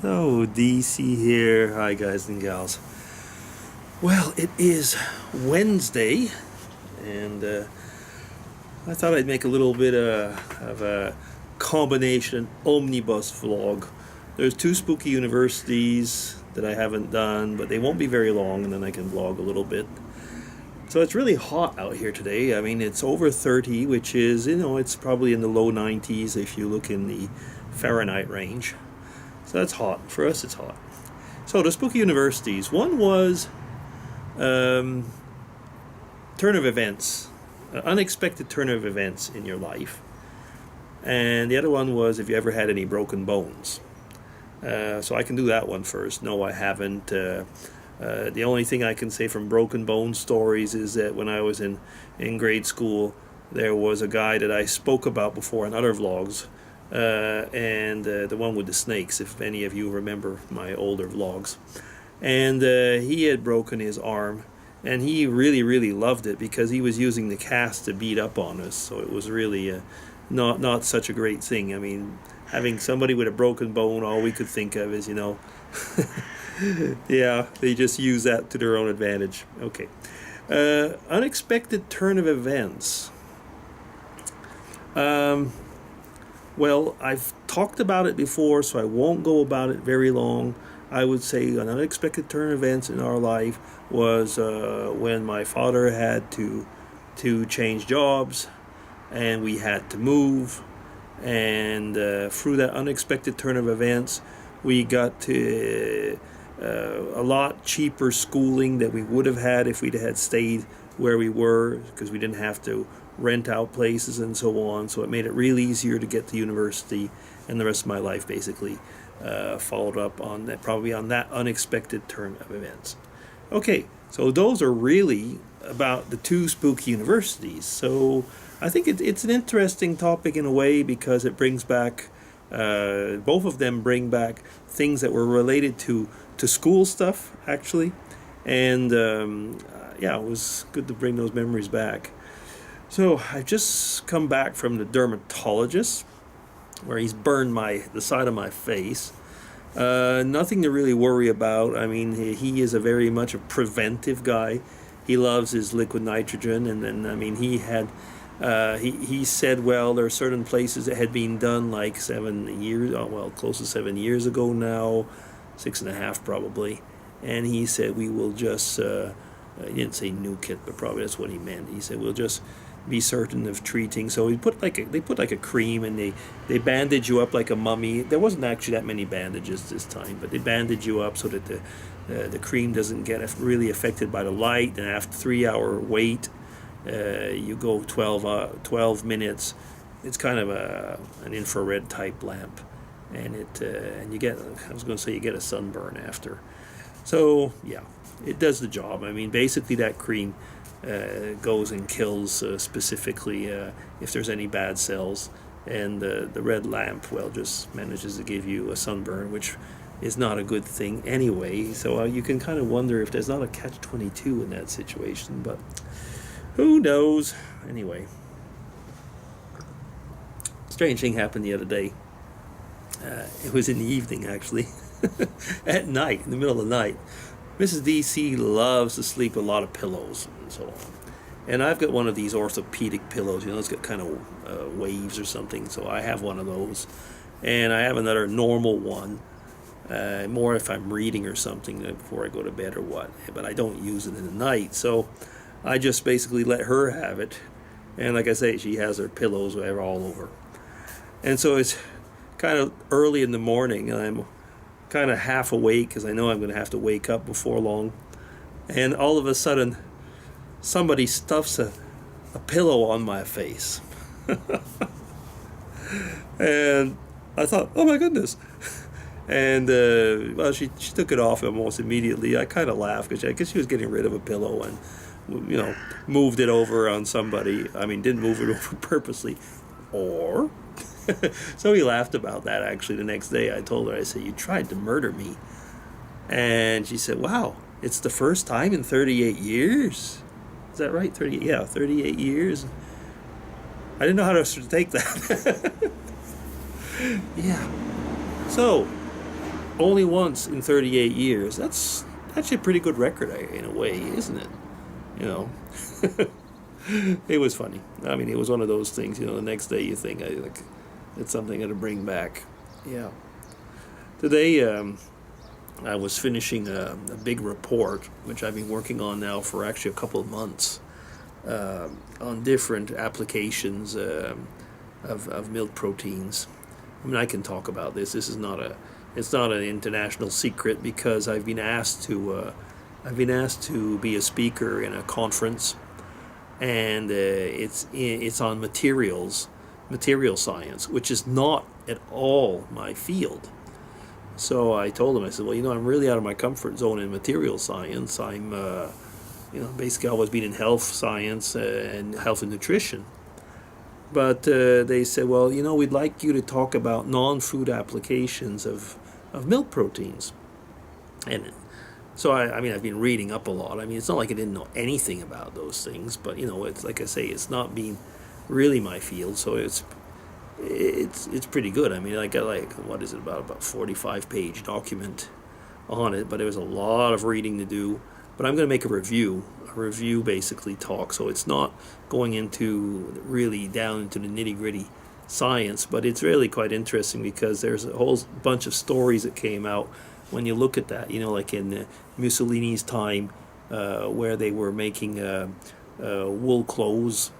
So, DC here. Hi, guys and gals. Well, it is Wednesday, and I thought I'd make a little bit of a combination omnibus vlog. There's two Spooky Universities that I haven't done, but they won't be very long, and then I can vlog a little bit. So it's really hot out here today. I mean, it's over 30, which is, it's probably in the low 90s if you look in the Fahrenheit range. So that's hot. For us, it's hot. So the Spooky Universities. One was turn of events, unexpected turn of events in your life. And the other one was if you ever had any broken bones. So I can do that one first. No, I haven't. The only thing I can say from broken bone stories is that when I was in grade school, there was a guy that I spoke about before in other vlogs, and the one with the snakes, if any of you remember my older vlogs. And he had broken his arm, and he really loved it because he was using the cast to beat up on us, so it was really not such a great thing. I mean, having somebody with a broken bone, all we could think of is, yeah, they just use that to their own advantage. Okay. Unexpected turn of events. Well, I've talked about it before, so I won't go about it very long. I would say an unexpected turn of events in our life was when my father had to change jobs, and we had to move. And through that unexpected turn of events, we got to a lot cheaper schooling that we would have had if we'd had stayed where we were, because we didn't have to rent out places and so on. So it made it really easier to get to university, and the rest of my life basically followed up on that, probably on that unexpected turn of events. Okay, so those are really about the two Spooky Universities. So I think it's an interesting topic in a way because it brings back both of them bring back things that were related to school stuff, actually. And yeah, it was good to bring those memories back. So I've just come back from the dermatologist, where he's burned the side of my face. Nothing to really worry about. I mean, he is a very much a preventive guy. He loves his liquid nitrogen, and then, I mean, he had... he said, well, there are certain places that had been done like 7 years, close to 7 years ago now, 6.5 probably. And he said, we will just, he didn't say nuke it, but probably that's what he meant. He said, we'll just be certain of treating. So they put like a cream, and they bandage you up like a mummy. There wasn't actually that many bandages this time, but they bandage you up so that the cream doesn't get really affected by the light. And after 3-hour wait, you go 12 minutes. It's kind of an infrared type lamp, and you get, I was going to say, you get a sunburn after. So yeah, it does the job. I mean, basically that cream goes and kills specifically if there's any bad cells, and the red lamp, well, just manages to give you a sunburn, which is not a good thing anyway. So you can kind of wonder if there's not a catch-22 in that situation, but who knows? Anyway, strange thing happened the other day. It was in the evening, actually. At night, in the middle of the night. Mrs. DC loves to sleep with a lot of pillows and so on. And I've got one of these orthopedic pillows. It's got kind of waves or something. So I have one of those. And I have another normal one. More if I'm reading or something before I go to bed or what. But I don't use it in the night. So I just basically let her have it. And like I say, she has her pillows whatever all over. And so it's kind of early in the morning, and I'm kind of half awake because I know I'm going to have to wake up before long. And all of a sudden, somebody stuffs a pillow on my face. And I thought, oh my goodness. And well, she took it off almost immediately. I kind of laughed because I guess she was getting rid of a pillow and moved it over on somebody. I mean, didn't move it over purposely. Or, so we laughed about that actually the next day. I told her, I said, you tried to murder me. And she said, wow, it's the first time in 38 years. Is that right? 38 years. I didn't know how to take that. Yeah. So, Only once in 38 years. That's actually a pretty good record in a way, isn't it? You know, it was funny. I mean, it was one of those things. The next day you think, like, it's something to bring back. Yeah. Today, I was finishing a big report, which I've been working on now for actually a couple of months, on different applications of milk proteins. I mean, I can talk about this. This is not it's not an international secret because I've been asked to be a speaker in a conference, and it's on material science, which is not at all my field. So I told him, I said, well, I'm really out of my comfort zone in material science. I'm, basically always been in health science and health and nutrition. But they said, well, we'd like you to talk about non-food applications of milk proteins. And so, I mean, I've been reading up a lot. I mean, it's not like I didn't know anything about those things, but, it's like I say, it's not been really my field, so it's pretty good. I mean, I got what is it, about 45-page document on it, but there was a lot of reading to do. But I'm going to make a review basically talk, so it's not going into really down into the nitty-gritty science, but it's really quite interesting because there's a whole bunch of stories that came out when you look at that, like in Mussolini's time, where they were making wool clothes,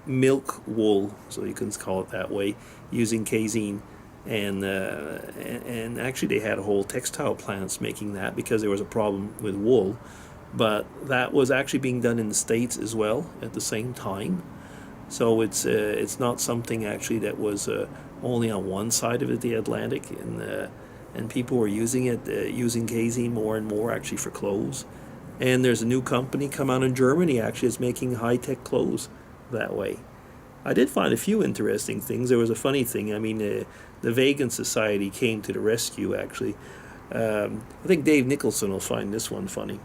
milk wool, so you can call it that way, using casein, and actually they had whole textile plants making that because there was a problem with wool, but that was actually being done in the States as well at the same time. So it's not something actually that was only on one side of the Atlantic, and people were using it, using casein more and more actually for clothes. And there's a new company come out in Germany actually that's making high-tech clothes that way. I did find a few interesting things. There was a funny thing. I mean, the Vegan Society came to the rescue, actually. I think Dave Nicholson will find this one funny.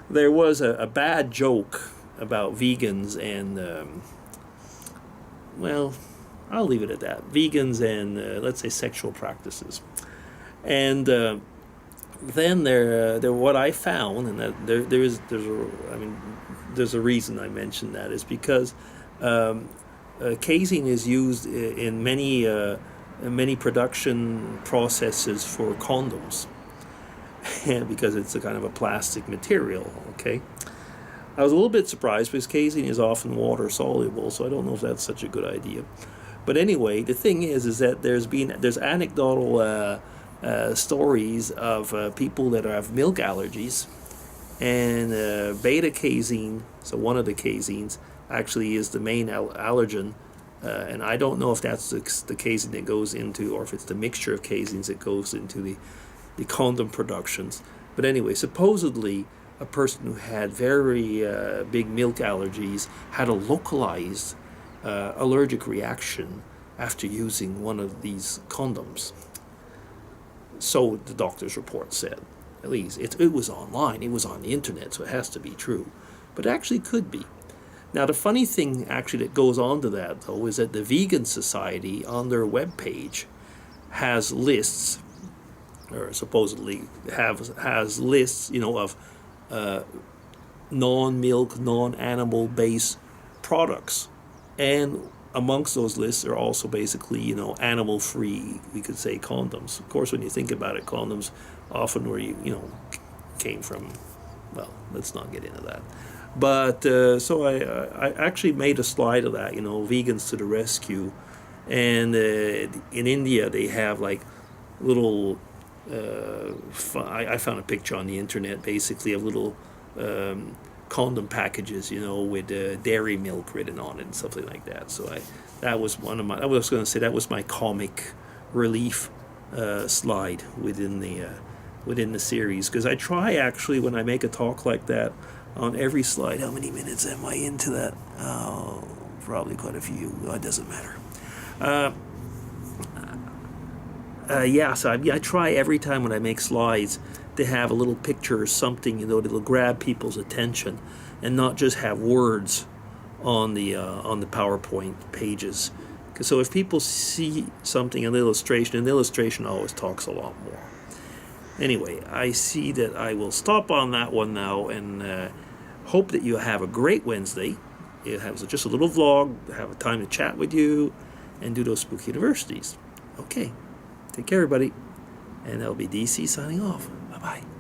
There was a bad joke about vegans and, well, I'll leave it at that. Vegans and, let's say, sexual practices. And then there what I found, and that there's a reason I mentioned that, is because casein is used in many production processes for condoms, because it's a kind of a plastic material. Okay, I was a little bit surprised because casein is often water soluble, so I don't know if that's such a good idea. But anyway, the thing is that there's anecdotal stories of people that have milk allergies, and beta casein, so one of the caseins, actually is the main allergen, and I don't know if that's the casein that goes into, or if it's the mixture of caseins that goes into the condom productions. But anyway, supposedly a person who had very big milk allergies had a localized allergic reaction after using one of these condoms. So the doctor's report said. At least it was online, it was on the internet, so it has to be true. But it actually could be. Now, the funny thing actually that goes on to that, though, is that the Vegan Society on their webpage has lists, or supposedly has lists, of non-milk, non-animal based products. And amongst those lists are also basically, animal-free, we could say, condoms. Of course, when you think about it, condoms often were, came from, well, let's not get into that. But so I actually made a slide of that, vegans to the rescue. And in India, they have like little, I found a picture on the internet, basically, of little condom packages, with dairy milk written on it and something like that. So that was I was going to say that was my comic relief slide within the series, because I try actually when I make a talk like that on every slide. How many minutes am I into that? Oh, probably quite a few. Well, it doesn't matter. So I try every time when I make slides to have a little picture or something, that'll grab people's attention, and not just have words on the PowerPoint pages, So if people see something, an illustration always talks a lot more. Anyway, I see that I will stop on that one now, and hope that you have a great Wednesday. It has just a little vlog, have a time to chat with you, and do those spooky universities. Okay, take care, everybody. And that'll be DC signing off. Bye-bye.